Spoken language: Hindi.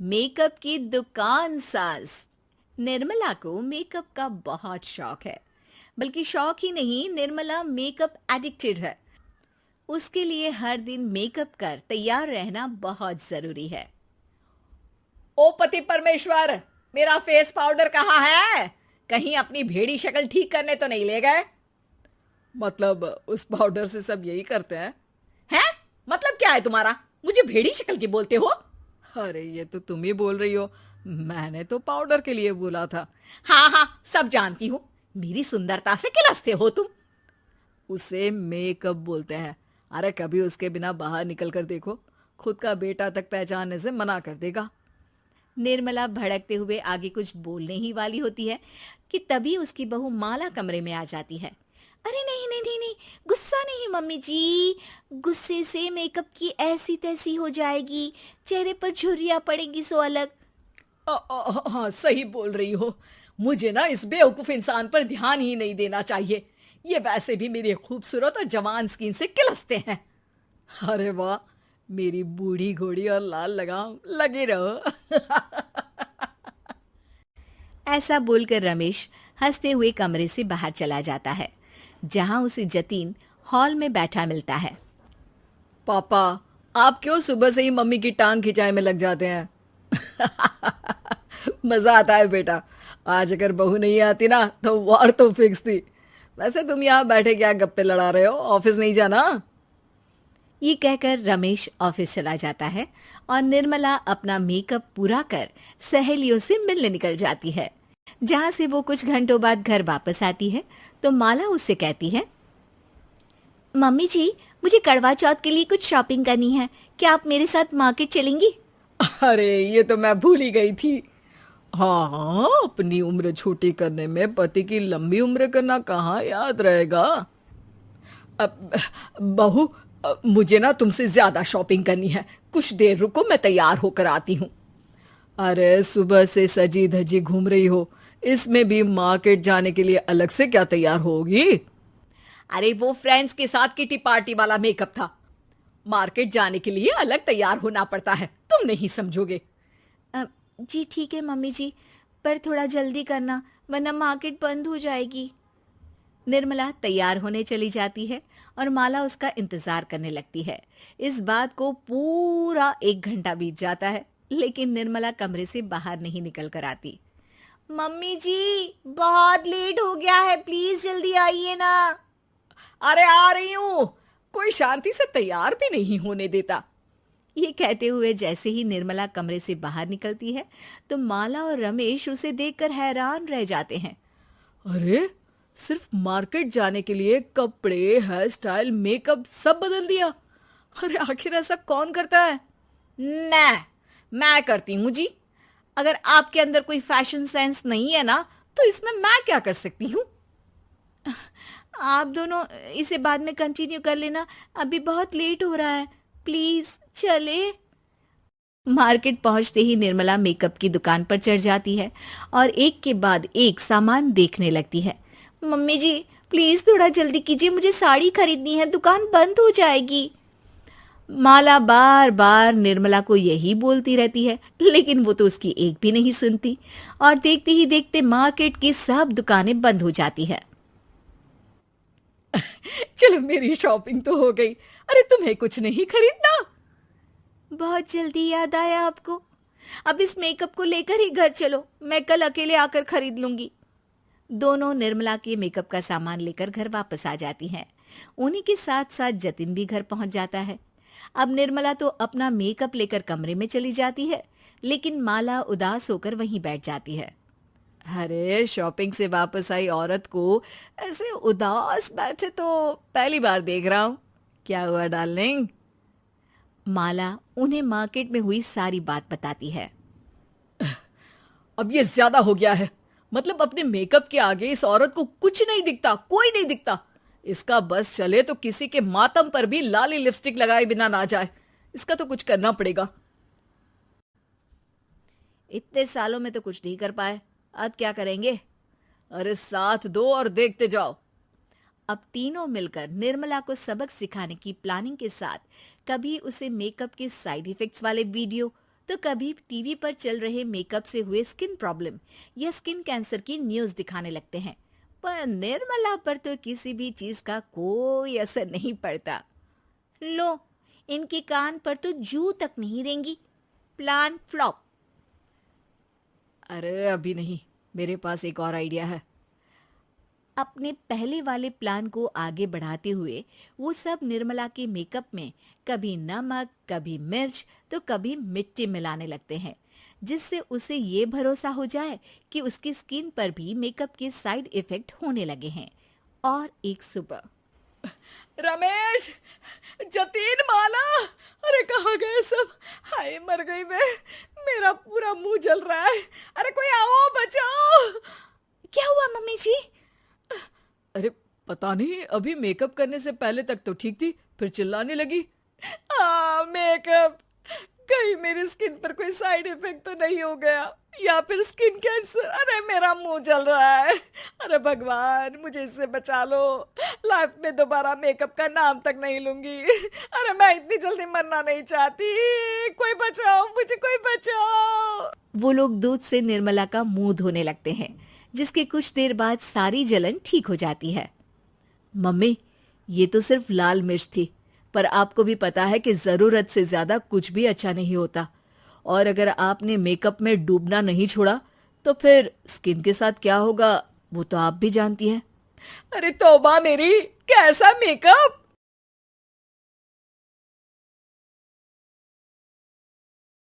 मेकअप की दुकान साज। निर्मला को मेकअप का बहुत शौक है। बल्कि शौक ही नहीं, निर्मला मेकअप एडिक्टेड है। उसके लिए हर दिन मेकअप कर तैयार रहना बहुत जरूरी है। ओ पति परमेश्वर, मेरा फेस पाउडर कहाँ है? कहीं अपनी भेड़ी शक्ल ठीक करने तो नहीं ले गए? मतलब उस पाउडर से सब यही करते हैं? हैं? मतलब क्या है तुम्हारा? मुझे भेड़ी शक्ल की बोलते हो? अरे ये तो तुम ही बोल रही हो, मैंने तो पाउडर के लिए बोला था। हाँ हाँ, सब जानती हूँ। मेरी सुंदरता से किलसते हो तुम। उसे मेकअप बोलते हैं। अरे कभी उसके बिना बाहर निकल कर देखो, खुद का बेटा तक पहचानने से मना कर देगा। निर्मला भड़कते हुए आगे कुछ बोलने ही वाली होती है कि तभी उसकी बहू माला कमरे में आ जाती है। अरे नहीं नहीं नहीं नहीं, गुस्सा नहीं मम्मी जी। गुस्से से मेकअप की ऐसी तैसी हो जाएगी, चेहरे पर झुर्रियां पड़ेगी सो अलग। हाँ सही बोल रही हो। मुझे ना इस बेवकूफ इंसान पर ध्यान ही नहीं देना चाहिए। ये वैसे भी मेरी खूबसूरत और जवान स्किन से किलसते हैं। अरे वाह, मेरी बूढ़ी घोड़ी और लाल लगाम, लगे रहो। ऐसा बोलकर रमेश हंसते हुए कमरे से बाहर चला जाता है, जहां उसे जतीन हॉल में बैठा मिलता है। पापा, आप क्यों सुबह से ही मम्मी की टांग खिंचाई में लग जाते हैं? मजा आता है बेटा। आज अगर बहू नहीं आती ना तो वार तो फिक्स थी। वैसे तुम यहाँ बैठे क्या गप्पे लड़ा रहे हो? ऑफिस नहीं जाना? ये कहकर रमेश ऑफिस चला जाता है और निर्मला अपना मेकअप पूरा कर सहेलियों से मिलने निकल जाती है। जहां से वो कुछ घंटों बाद घर वापस आती है तो माला उससे कहती है, मम्मी जी, मुझे करवा चौथ के लिए कुछ शॉपिंग करनी है। क्या आप मेरे साथ मार्केट चलेंगी? अरे ये तो मैं भूल ही गई थी। हाँ हाँ, अपनी उम्र छोटी करने में पति की लंबी उम्र करना कहाँ याद रहेगा। अब बहू, मुझे ना तुमसे ज्यादा शॉपिंग करनी है। कुछ देर रुको, मैं तैयार होकर आती हूँ। अरे सुबह से सजी धजी घूम रही हो, इसमें भी मार्केट जाने के लिए अलग से क्या तैयार होगी? अरे वो फ्रेंड्स के साथ किटी पार्टी वाला मेकअप था। मार्केट जाने के लिए अलग तैयार होना पड़ता है, तुम नहीं समझोगे। जी ठीक है मम्मी जी, पर थोड़ा जल्दी करना वरना मार्केट बंद हो जाएगी। निर्मला तैयार होने चली जाती है और माला उसका इंतजार करने लगती है। इस बात को पूरा 1 घंटा बीत जाता है, लेकिन निर्मला कमरे से बाहर नहीं निकल कर आती। मम्मी जी, बहुत लेट हो गया है, प्लीज जल्दी आइए ना। अरे आ रही हूं। कोई शांति से तैयार भी नहीं होने देता। ये कहते हुए जैसे ही निर्मला कमरे से बाहर निकलती है तो माला और रमेश उसे देखकर हैरान रह जाते हैं। अरे सिर्फ मार्केट जाने के लिए कपड़े, हेयर स्टाइल, मेकअप सब बदल दिया। अरे आखिर ऐसा कौन करता है? मैं करती हूँ जी। अगर आपके अंदर कोई फैशन सेंस नहीं है ना तो इसमें मैं क्या कर सकती हूँ? आप दोनों इसे बाद में कंटिन्यू कर लेना, अभी बहुत लेट हो रहा है, प्लीज चले। मार्केट पहुंचते ही निर्मला मेकअप की दुकान पर चढ़ जाती है और एक के बाद एक सामान देखने लगती है। मम्मी जी, प्लीज थोड़ा जल्दी कीजिए, मुझे साड़ी खरीदनी है, दुकान बंद हो जाएगी। माला बार बार निर्मला को यही बोलती रहती है, लेकिन वो तो उसकी एक भी नहीं सुनती और देखते ही देखते मार्केट की सब दुकानें बंद हो जाती है। चलो मेरी शॉपिंग तो हो गई। अरे तुम्हें कुछ नहीं खरीदना? बहुत जल्दी याद आया आपको। अब इस मेकअप को लेकर ही घर चलो, मैं कल अकेले आकर खरीद लूंगी। दोनों निर्मला के मेकअप का सामान लेकर घर वापस आ जाती हैं। उन्हीं के साथ साथ जतिन भी घर पहुंच जाता है। अब निर्मला तो अपना मेकअप लेकर कमरे में चली जाती है, लेकिन माला उदास होकर वहीं बैठ जाती है। अरे शॉपिंग से वापस आई औरत को ऐसे उदास बैठे तो पहली बार देख रहा हूं। क्या हुआ डार्लिंग? माला उन्हें मार्केट में हुई सारी बात बताती है। अब ये ज्यादा हो गया है। मतलब अपने मेकअप के आगे इस औरत को कुछ नहीं दिखता, कोई नहीं दिखता। इसका बस चले तो किसी के मातम पर भी लाली लिपस्टिक लगाए बिना ना जाए। इसका तो कुछ करना पड़ेगा। इतने सालों में तो कुछ नहीं कर पाए, अब क्या करेंगे? अरे साथ दो और देखते जाओ। अब तीनों मिलकर निर्मला को सबक सिखाने की प्लानिंग के साथ कभी उसे मेकअप के साइड इफेक्ट्स वाले वीडियो तो कभी टीवी पर चल रहे मेकअप से हुए स्किन प्रॉब्लम या स्किन कैंसर की न्यूज़ दिखाने लगते हैं। पर निर्मला पर तो किसी भी चीज का कोई असर नहीं पड़ता। लो, इनके कान पर तो जू तक नहीं रेंगी। Plan flop. अरे अभी नहीं, मेरे पास एक और आइडिया है। अपने पहले वाले प्लान को आगे बढ़ाते हुए वो सब निर्मला के मेकअप में कभी नमक, कभी मिर्च तो कभी मिट्टी मिलाने लगते हैं, जिससे उसे ये भरोसा हो जाए कि उसकी स्किन पर भी मेकअप के साइड इफेक्ट होने लगे हैं। और एक सुबह रमेश, जतीन, माला, अरे कहाँ गए सब? हाय मर गई मैं, मेरा पूरा मुंह जल रहा है। अरे कोई आओ, बचाओ। क्या हुआ मम्मी जी? अरे पता नहीं, अभी मेकअप करने से पहले तक तो ठीक थी, फिर चिल्लाने लगी। मेकअप, कहीं मेरी स्किन पर कोई साइड इफेक्ट तो नहीं हो गया, या फिर स्किन कैंसर। अरे मेरा मुंह जल रहा है। अरे भगवान, मुझे इससे बचा लो। लाइफ में दोबारा मेकअप का नाम तक नहीं लूंगी। अरे मैं इतनी जल्दी मरना नहीं चाहती। कोई बचाओ मुझे, कोई बचाओ। वो लोग दूध से निर्मला का मुंह धोने लगते हैं, जिसके कुछ देर बाद सारी जलन ठीक हो जाती है। मम्मी, ये तो सिर्फ लाल मिर्च थी, पर आपको भी पता है कि जरूरत से ज्यादा कुछ भी अच्छा नहीं होता। और अगर आपने मेकअप में डूबना नहीं छोड़ा तो फिर स्किन के साथ क्या होगा वो तो आप भी जानती हैं। अरे तौबा मेरी, कैसा मेकअप!